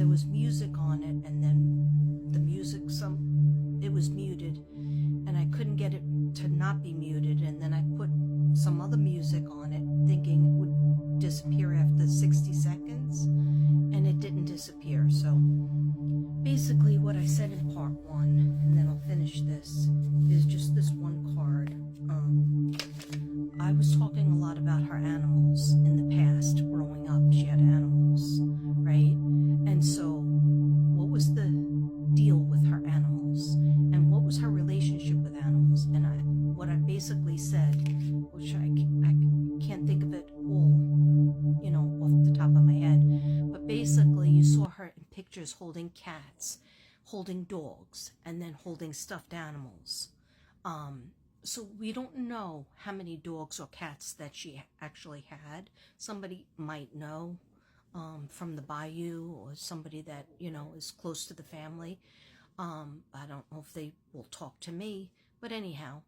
there was music on it, and then the music, it was muted, and I couldn't get it to not be muted, and then I put some other music on it thinking it would disappear after 60 seconds, and it didn't disappear. So basically what I said in part one, and then I'll finish this, is just this one card. I was talking a lot about her animals in the past. Growing up, she had animals, right? And so what was the deal with her animals, and what was her relationship with animals? And what I basically said, which I can't think of it all, you know, off the top of my head, but basically you saw her in pictures holding cats, holding dogs, and then holding stuffed animals. So we don't know how many dogs or cats that she actually had. Somebody might know from the bayou, or somebody that, you know, is close to the family. I don't know if they will talk to me, but anyhow,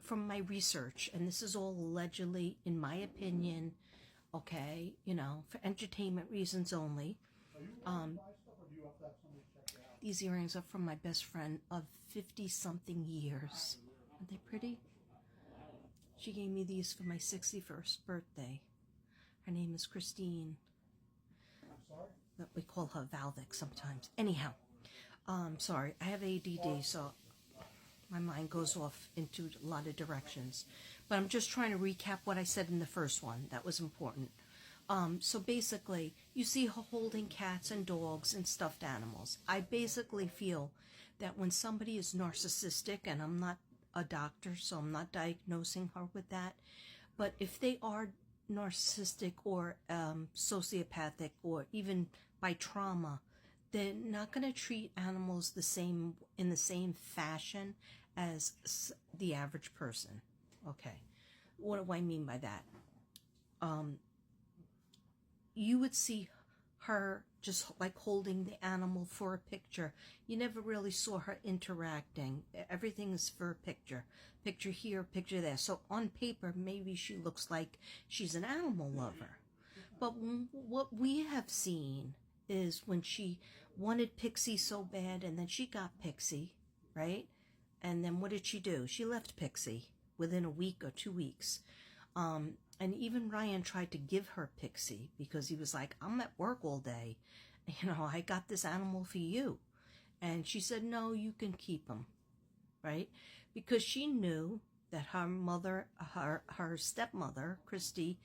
from my research, and this is all allegedly, in my opinion, okay, you know, for entertainment reasons only. These earrings are from my best friend of 50-something years. Aren't they pretty? She gave me these for my 61st birthday. Her name is Christine. But we call her Valvic sometimes. Anyhow, sorry, I have ADD, so my mind goes off into a lot of directions. But I'm just trying to recap what I said in the first one. That was important. So basically, you see her holding cats and dogs and stuffed animals. I basically feel that when somebody is narcissistic, and I'm not a doctor, so I'm not diagnosing her with that, but if they are narcissistic or sociopathic, or even by trauma, they're not going to treat animals the same, in the same fashion as the average person. Okay, what do I mean by that? You would see her just like holding the animal for a picture. You never really saw her interacting. Everything is for a picture. Picture here, picture there. So on paper, maybe she looks like she's an animal lover. But what we have seen is when she wanted Pixie so bad, and then she got Pixie, right? And then what did she do? She left Pixie within a week or 2 weeks. And even Ryan tried to give her Pixie, because he was like, I'm at work all day. You know, I got this animal for you. And she said, no, you can keep him, right? Because she knew that her mother, her stepmother, Christy,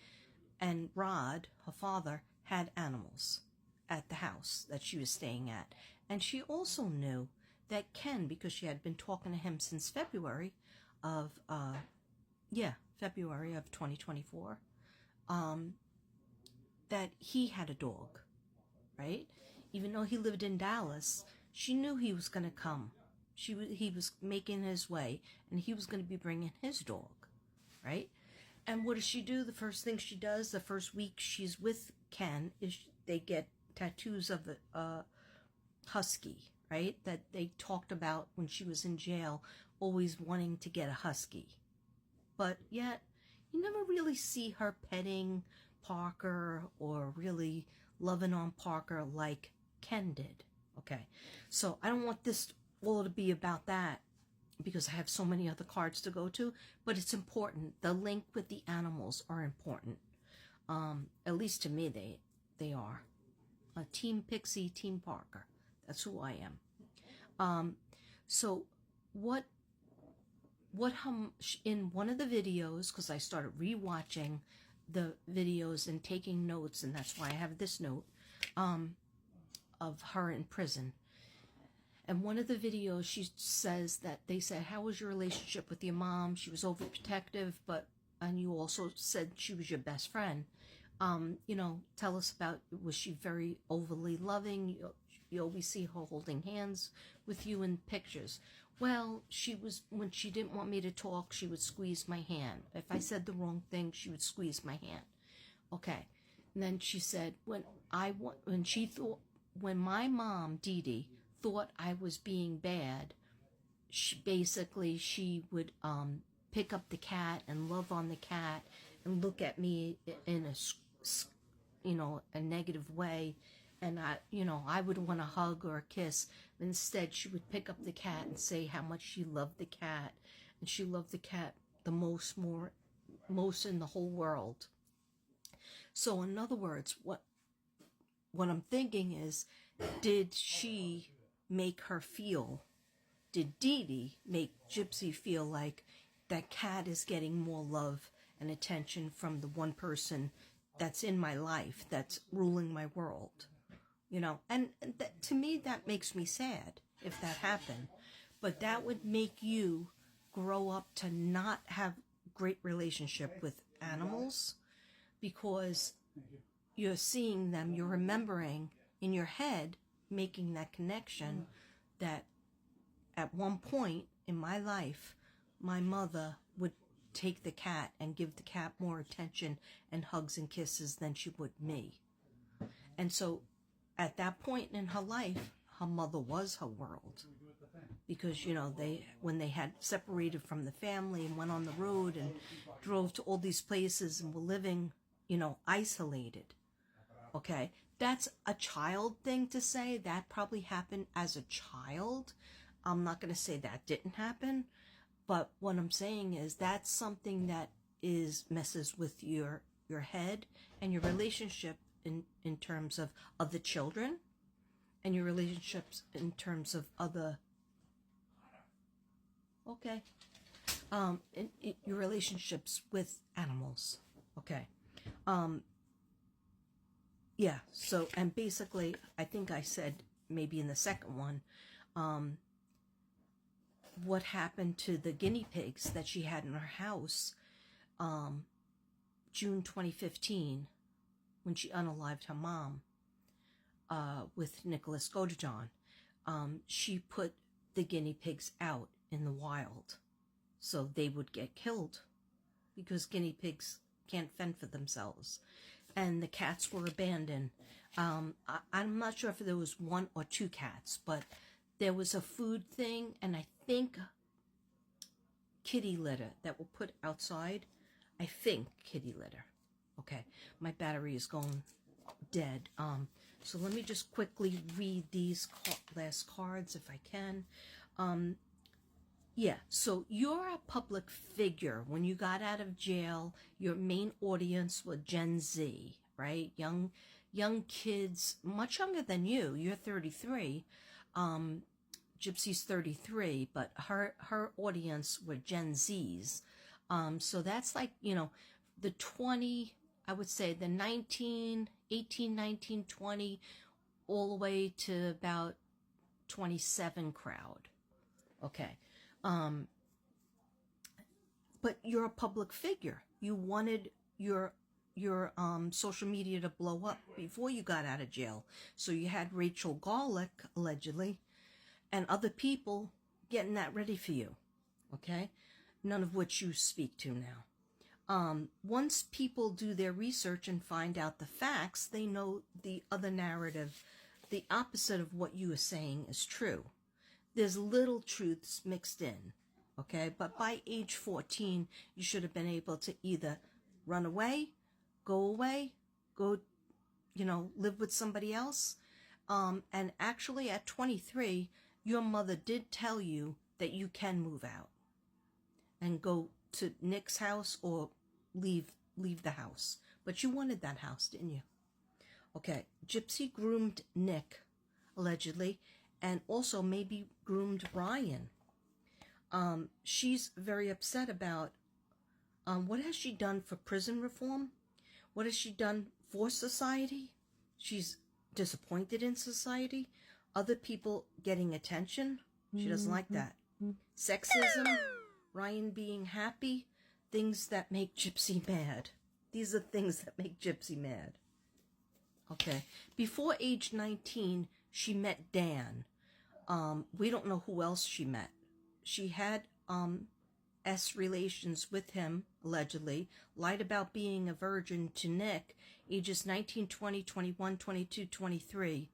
and Rod, her father, had animals at the house that she was staying at. And she also knew that Ken, because she had been talking to him since February of, February of 2024, that he had a dog, right? Even though he lived in Dallas, she knew he was going to come. He was making his way, and he was going to be bringing his dog, right? And what does she do? The first thing she does, the first week she's with Ken, is they get tattoos of a husky, right? That they talked about when she was in jail, always wanting to get a husky. But yet, you never really see her petting Parker or really loving on Parker like Ken did. Okay, so I don't want this all to be about that, because I have so many other cards to go to, but it's important. The link with the animals are important. At least to me, they are. Team Pixie, Team Parker. That's who I am. So what in one of the videos, because I started rewatching the videos and taking notes, and that's why I have this note of her in prison. And one of the videos, she says that they said, how was your relationship with your mom? She was overprotective, and you also said she was your best friend. You know, tell us about, was she very overly loving? You always see her holding hands with you in pictures. Well, she was, when she didn't want me to talk, she would squeeze my hand. If I said the wrong thing, she would squeeze my hand. Okay. And then she said, when my mom, Dee Dee, thought I was being bad, she would pick up the cat and love on the cat and look at me in a negative way, And I would want a hug or a kiss. Instead, she would pick up the cat and say how much she loved the cat. And she loved the cat the most in the whole world. So in other words, what I'm thinking is, did she make her feel, did Dee Dee make Gypsy feel like that cat is getting more love and attention from the one person that's in my life, that's ruling my world? And to me, that makes me sad if that happened. But that would make you grow up to not have great relationship with animals, because you're seeing them, you're remembering in your head, making that connection that at one point in my life, my mother would take the cat and give the cat more attention and hugs and kisses than she would me. And so at that point in her life, her mother was her world. Because, when they had separated from the family and went on the road and drove to all these places and were living, isolated. Okay, that's a child thing to say. That probably happened as a child. I'm not going to say that didn't happen, but what I'm saying is that's something that messes with your head and your relationship in terms of the children, and your relationships in terms of other. Okay, your relationships with animals. Okay. Yeah, so, and basically, I think I said maybe in the second one, what happened to the guinea pigs that she had in her house, June 2015, when she unalived her mom, with Nicholas Godejohn. She put the guinea pigs out in the wild so they would get killed, because guinea pigs can't fend for themselves. And the cats were abandoned. I'm not sure if there was one or two cats, but there was a food thing, and I think kitty litter that were put outside. I think kitty litter. Okay, my battery is going dead. So let me just quickly read these last cards if I can. Yeah, so you're a public figure. When you got out of jail, your main audience was Gen Z, right? Young kids, much younger than you. You're 33. Gypsy's 33, but her audience were Gen Zs. So that's like, the 20, I would say the 18, 19, 20, all the way to about 27 crowd. Okay. But you're a public figure. You wanted your social media to blow up before you got out of jail. So you had Rachel Garlick, allegedly, and other people getting that ready for you. Okay? None of which you speak to now. Once people do their research and find out the facts, they know the other narrative, the opposite of what you are saying, is true. There's little truths mixed in, okay? But by age 14, you should have been able to either run away, go, live with somebody else. And actually at 23, your mother did tell you that you can move out and go to Nick's house or leave the house. But you wanted that house, didn't you? Okay, Gypsy groomed Nick, allegedly, and also maybe groomed Ryan. She's very upset about what has she done for prison reform? What has she done for society? She's disappointed in society. Other people getting attention. She doesn't like that. Sexism, Ryan being happy, things that make Gypsy mad. These are things that make Gypsy mad. Okay. Before age 19, she met Dan. We don't know who else she met. She had relations with him, allegedly, lied about being a virgin to Nick, ages 19, 20, 21, 22, 23.